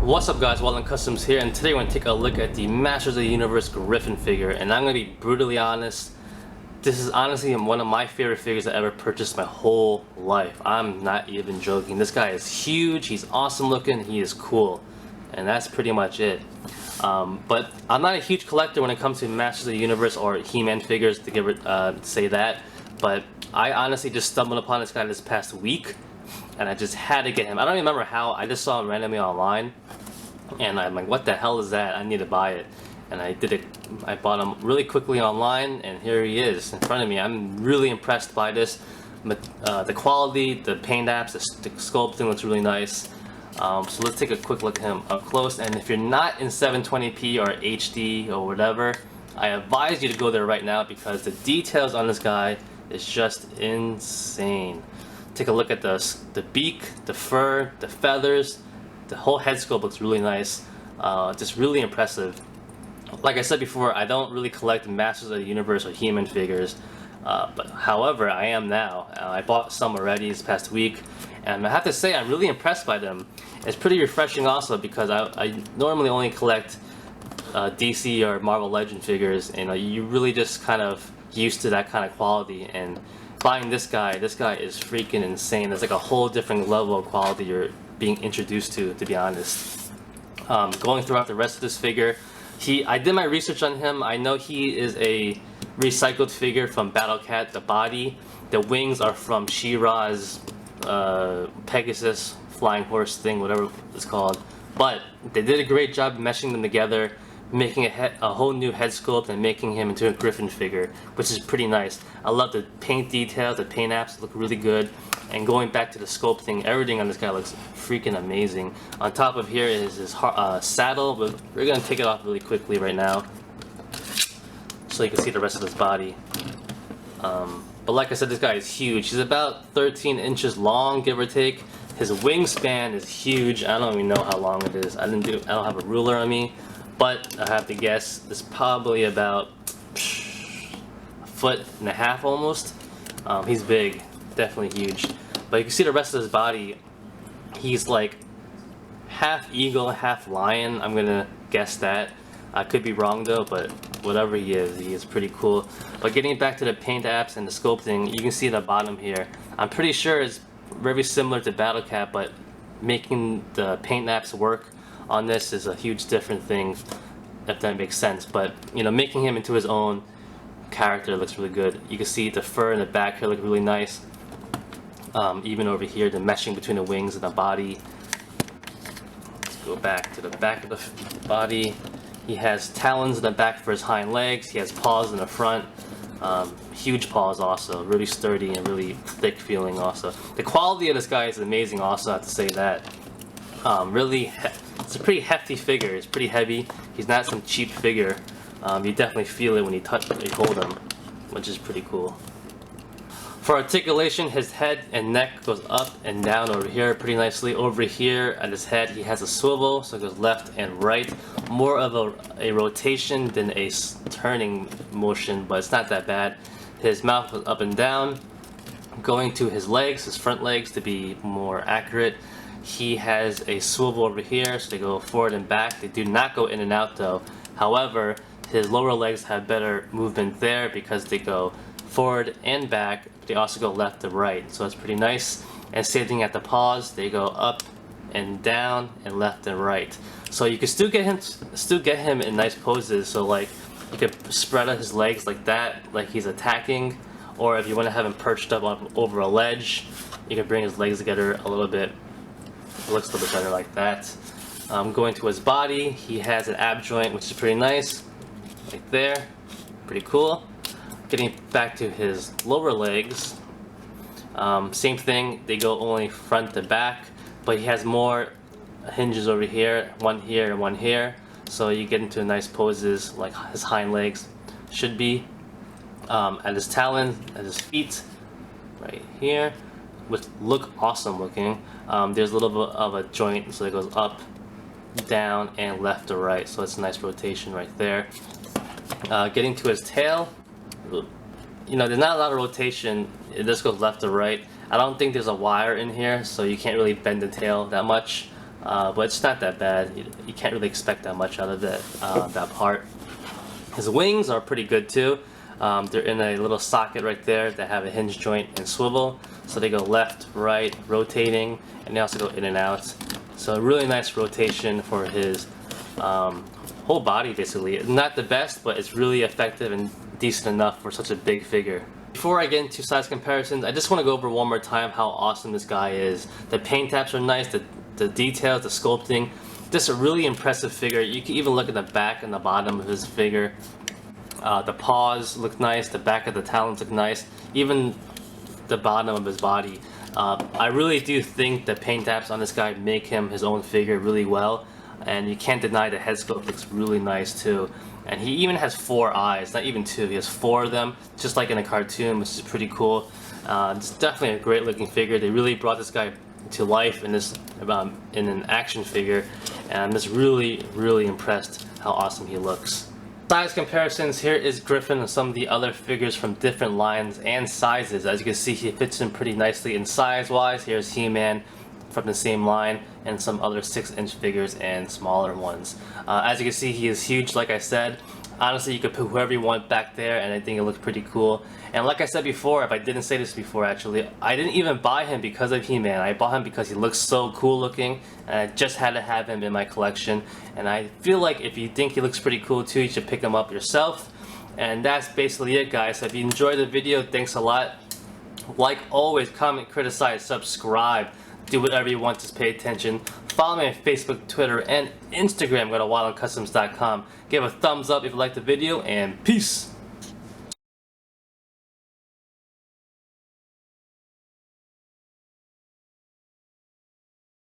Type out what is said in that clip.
What's up guys, Wallen Customs here, and today we're going to take a look at the Masters of the Universe Griffin figure. And I'm going to be brutally honest, this is honestly one of my favorite figures I ever purchased my whole life. I'm not even joking. This guy is huge, he's awesome looking, he is cool. And that's pretty much it. But I'm not a huge collector when it comes to Masters of the Universe or He-Man figures, to give it, say that. But I honestly just stumbled upon this guy this past week, and I just had to get him. I don't remember how, I just saw him randomly online, and I'm like, what the hell is that? I need to buy it. And I did it. I bought him really quickly online, and here he is in front of me. I'm really impressed by this. The quality, the paint apps, the sculpting looks really nice. So let's take a quick look at him up close. And if you're not in 720p or HD or whatever, I advise you to go there right now, because the details on this guy is just insane. Take a look at the beak, the fur, the feathers. The whole head sculpt looks really nice. Just really impressive. Like I said before, I don't really collect Masters of the Universe or He-Man figures, but however, I am now. I bought some already this past week, and I have to say I'm really impressed by them. It's pretty refreshing also, because I normally only collect DC or Marvel Legend figures, and you really just kind of used to that kind of quality. And buying this guy is freaking insane. There's like a whole different level of quality you're being introduced to be honest. Going throughout the rest of this figure, I did my research on him. I know he is a recycled figure from Battle Cat. The body, the wings are from She-Ra's Pegasus flying horse thing, whatever it's called. But they did a great job meshing them together, making a whole new head sculpt and making him into a Griffin figure, which is pretty nice. I love the paint details, the paint apps look really good. And going back to the sculpting, everything on this guy looks freaking amazing. On top of here is his saddle, but we're going to take it off really quickly right now, so you can see the rest of his body. But like I said, this guy is huge. He's about 13 inches long, give or take. His wingspan is huge. I don't even know how long it is. I don't have a ruler on me, but I have to guess it's probably about a foot and a half almost. He's big, definitely huge. But you can see the rest of his body. He's like half eagle, half lion. I'm gonna guess that. I could be wrong though, but whatever he is pretty cool. But getting back to the paint apps and the sculpting, you can see the bottom here. I'm pretty sure it's very similar to Battle Cat, but making the paint apps work on this is a huge different thing, if that makes sense. But you know, making him into his own character looks really good. You can see the fur in the back here look really nice. Even over here, the meshing between the wings and the body. Let's go back to the back of the body. He has talons in the back for his hind legs. He has paws in the front. Huge paws also, really sturdy and really thick feeling also. The quality of this guy is amazing also, I have to say that. It's a pretty hefty figure. It's pretty heavy. He's not some cheap figure. You definitely feel it when you hold him, which is pretty cool. For articulation, his head and neck goes up and down over here pretty nicely. Over here at his head, he has a swivel, so it goes left and right. More of a rotation than a turning motion, but it's not that bad. His mouth goes up and down. Going to his legs, his front legs to be more accurate, he has a swivel over here, so they go forward and back. They do not go in and out though. However, his lower legs have better movement there because they go forward and back. They also go left to right, so it's pretty nice. And same thing at the paws, they go up and down and left and right. So you can still get him in nice poses. So like you could spread out his legs like that, like he's attacking, or if you want to have him perched up over a ledge, you can bring his legs together a little bit. It looks a little bit better like that. Going to his body, he has an ab joint, which is pretty nice, like there, pretty cool. Getting back to his lower legs, same thing, they go only front to back, but he has more hinges over here, one here and one here, so you get into nice poses like his hind legs should be. At his talons, at his feet, right here, which look awesome looking. There's a little bit of a joint, so it goes up, down, and left to right, so it's a nice rotation right there. Getting to his tail, you know, there's not a lot of rotation. It just goes left to right. I don't think there's a wire in here, so you can't really bend the tail that much. but it's not that bad. You can't really expect that much out of that part. His wings are pretty good too. They're in a little socket right there that have a hinge joint and swivel, so they go left, right, rotating, and they also go in and out. So a really nice rotation for his whole body basically. Not the best, but it's really effective and decent enough for such a big figure. Before I get into size comparisons, I just want to go over one more time how awesome this guy is. The paint taps are nice, the details, the sculpting, just a really impressive figure. You can even look at the back and the bottom of his figure. The paws look nice, the back of the talons look nice, even the bottom of his body. I really do think the paint taps on this guy make him his own figure really well, and you can't deny the head sculpt looks really nice too. And he even has 4 eyes, not even 2, he has 4 of them, just like in a cartoon, which is pretty cool. It's definitely a great looking figure. They really brought this guy to life in this in an action figure, and I'm just really impressed how awesome he looks. Size comparisons, here is Griffin and some of the other figures from different lines and sizes. As you can see, he fits in pretty nicely in size wise. Here's He-Man from the same line, and some other 6-inch figures and smaller ones. As you can see, he is huge, like I said. Honestly, you could put whoever you want back there, and I think it looks pretty cool. And like I said before, if I didn't say this before actually, I didn't even buy him because of He-Man. I bought him because he looks so cool looking, and I just had to have him in my collection. And I feel like if you think he looks pretty cool too, you should pick him up yourself. And that's basically it, guys. So if you enjoyed the video, thanks a lot. Like always, comment, criticize, subscribe. Do whatever you want, just pay attention. Follow me on Facebook, Twitter, and Instagram. Go to wildandcustoms.com. Give a thumbs up if you liked the video, and peace!